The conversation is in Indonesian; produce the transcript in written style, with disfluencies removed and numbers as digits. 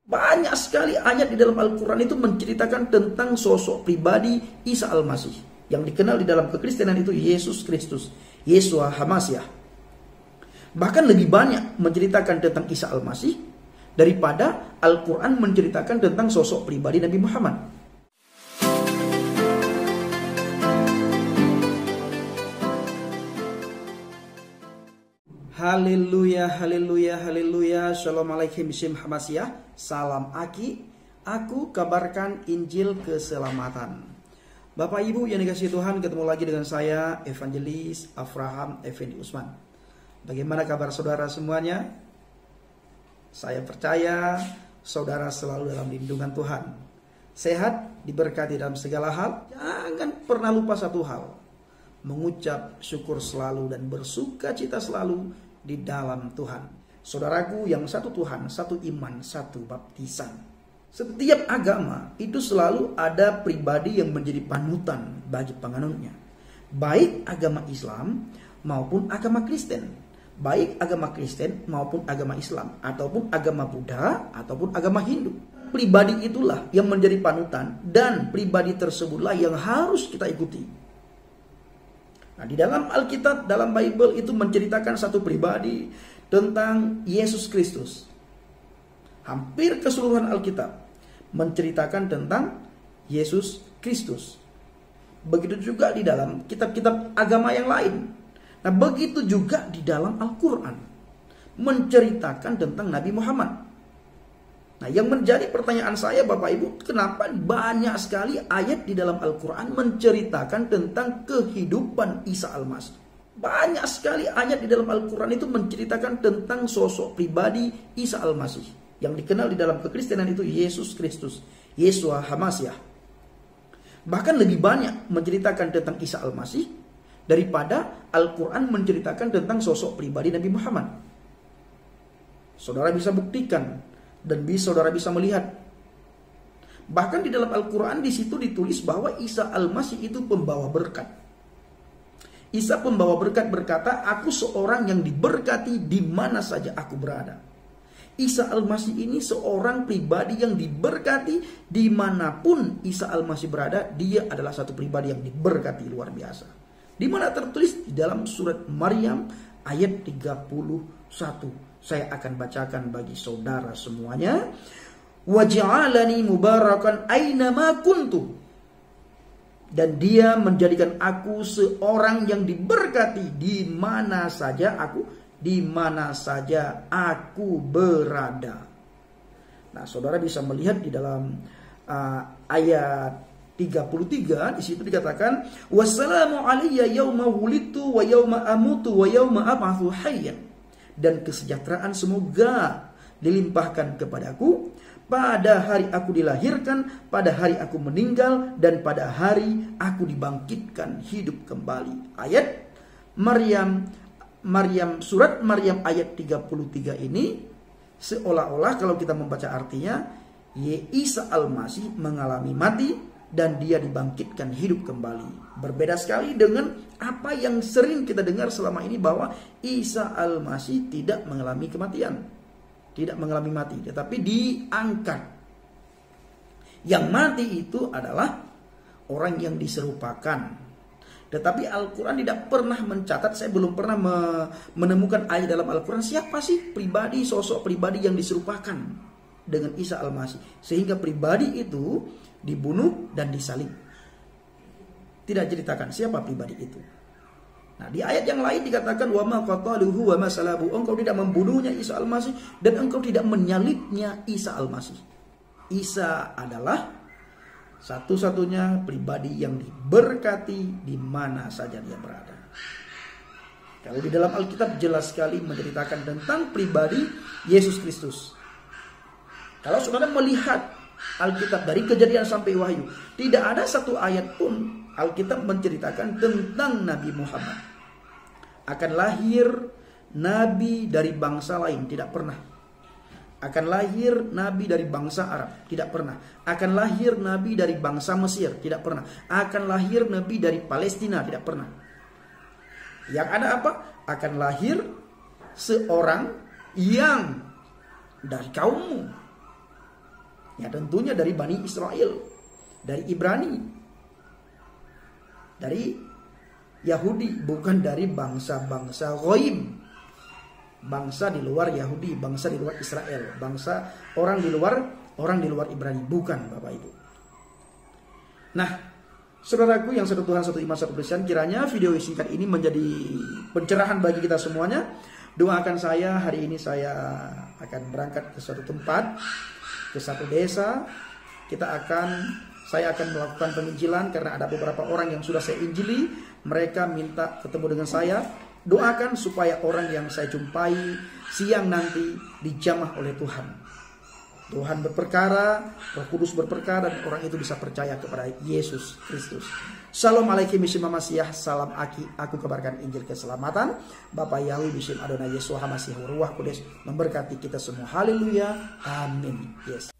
Banyak sekali ayat di dalam Al-Quran itu menceritakan tentang sosok pribadi Isa Al-Masih. Yang dikenal di dalam kekristenan itu Yesus Kristus, Yeshua HaMashiach. Bahkan lebih banyak menceritakan tentang Isa Al-Masih daripada Al-Quran menceritakan tentang sosok pribadi Nabi Muhammad. Haleluya, haleluya, haleluya. Shalom alaikum Bishim Hamasiah. Salam aki. Aku kabarkan Injil keselamatan. Bapak Ibu yang dikasihi Tuhan, ketemu lagi dengan saya Evangelis Avraham Effendi Usman. Bagaimana kabar saudara semuanya? Saya percaya saudara selalu dalam lindungan Tuhan. Sehat, diberkati dalam segala hal. Jangan pernah lupa satu hal. Mengucap syukur selalu dan bersuka cita selalu di dalam Tuhan. Saudaraku, yang satu Tuhan, satu iman, satu baptisan. Setiap agama itu selalu ada pribadi yang menjadi panutan bagi penganutnya. Baik agama Islam maupun agama Kristen. Baik agama Kristen maupun agama Islam. Ataupun agama Buddha ataupun agama Hindu. Pribadi itulah yang menjadi panutan. Dan pribadi tersebutlah yang harus kita ikuti. Nah, di dalam Alkitab, dalam Bible itu menceritakan satu pribadi tentang Yesus Kristus. Hampir keseluruhan Alkitab menceritakan tentang Yesus Kristus. Begitu juga di dalam kitab-kitab agama yang lain. Nah, begitu juga di dalam Al-Quran menceritakan tentang Nabi Muhammad. Nah, yang menjadi pertanyaan saya Bapak Ibu, kenapa banyak sekali ayat di dalam Al-Quran menceritakan tentang kehidupan Isa Al-Masih? Banyak sekali ayat di dalam Al-Quran itu menceritakan tentang sosok pribadi Isa Al-Masih. Yang dikenal di dalam kekristenan itu Yesus Kristus, Yeshua HaMashiach. Bahkan lebih banyak menceritakan tentang Isa Al-Masih daripada Al-Quran menceritakan tentang sosok pribadi Nabi Muhammad. Saudara bisa buktikan. Dan saudara bisa melihat. Bahkan di dalam Al-Quran di situ ditulis bahwa Isa Al-Masih itu pembawa berkat. Isa pembawa berkat berkata, aku seorang yang diberkati di mana saja aku berada. Isa Al-Masih ini seorang pribadi yang diberkati dimanapun Isa Al-Masih berada. Dia adalah satu pribadi yang diberkati luar biasa. Di mana tertulis di dalam surat Maryam ayat 31. Saya akan bacakan bagi saudara semuanya. Waj'alani mubarakan aina ma kuntu. Dan dia menjadikan aku seorang yang diberkati di mana saja aku berada. Nah, saudara bisa melihat di dalam ayat 33 di situ dikatakan wassalamu alayya yauma wulidtu wa yauma amutu wa yauma ab'atsu hayyan. Dan kesejahteraan semoga dilimpahkan kepadaku pada hari aku dilahirkan, pada hari aku meninggal, dan pada hari aku dibangkitkan hidup kembali. Ayat surat Maryam ayat 33 ini seolah-olah kalau kita membaca artinya, Isa Al-Masih mengalami mati dan dia dibangkitkan hidup kembali. Berbeda sekali dengan apa yang sering kita dengar selama ini bahwa Isa Al-Masih tidak mengalami kematian. Tidak mengalami mati, tetapi diangkat. Yang mati itu adalah orang yang diserupakan. Tetapi Al-Quran tidak pernah mencatat, saya belum pernah menemukan ayat dalam Al-Quran siapa sih sosok pribadi yang diserupakan dengan Isa Al-Masih. Sehingga pribadi itu dibunuh dan disalib. Tidak ceritakan siapa pribadi itu. Nah, di ayat yang lain dikatakan wa ma qataluhu wa ma salabu. Engkau tidak membunuhnya Isa Al-Masih dan engkau tidak menyalibnya Isa Al-Masih. Isa adalah satu-satunya pribadi yang diberkati di mana saja dia berada. Kalau di dalam Alkitab jelas sekali menceritakan tentang pribadi Yesus Kristus. Kalau saudara melihat Alkitab dari Kejadian sampai Wahyu, tidak ada satu ayat pun Alkitab menceritakan tentang Nabi Muhammad. Akan lahir Nabi dari bangsa lain, tidak pernah. Akan lahir Nabi dari bangsa Arab, tidak pernah. Akan lahir Nabi dari bangsa Mesir, tidak pernah. Akan lahir Nabi dari Palestina, tidak pernah. Yang ada apa? Akan lahir seorang yang dari kaummu. Ya tentunya dari Bani Israel, dari Ibrani, dari Yahudi, bukan dari bangsa-bangsa Goyim, bangsa di luar Yahudi, bangsa di luar Israel, bangsa orang di luar Ibrani, bukan Bapak Ibu. Nah, saudaraku yang satu Tuhan, satu iman, satu Kristen, kiranya video singkat ini menjadi pencerahan bagi kita semuanya. Doakan saya, hari ini saya akan berangkat ke suatu tempat, ke satu desa. Saya akan melakukan penginjilan karena ada beberapa orang yang sudah saya injili. Mereka minta ketemu dengan saya. Doakan supaya orang yang saya jumpai siang nanti dijamah oleh Tuhan. Tuhan berperkara, Roh Kudus berperkara, dan orang itu bisa percaya kepada Yesus Kristus. Shalom alaikum bishim Masiyah, salam aki, aku kabarkan Injil keselamatan. Bapak Yahweh bishim Adonai Yeshua Hamasiah Ruach Kudus memberkati kita semua. Haleluya, amin. Yes.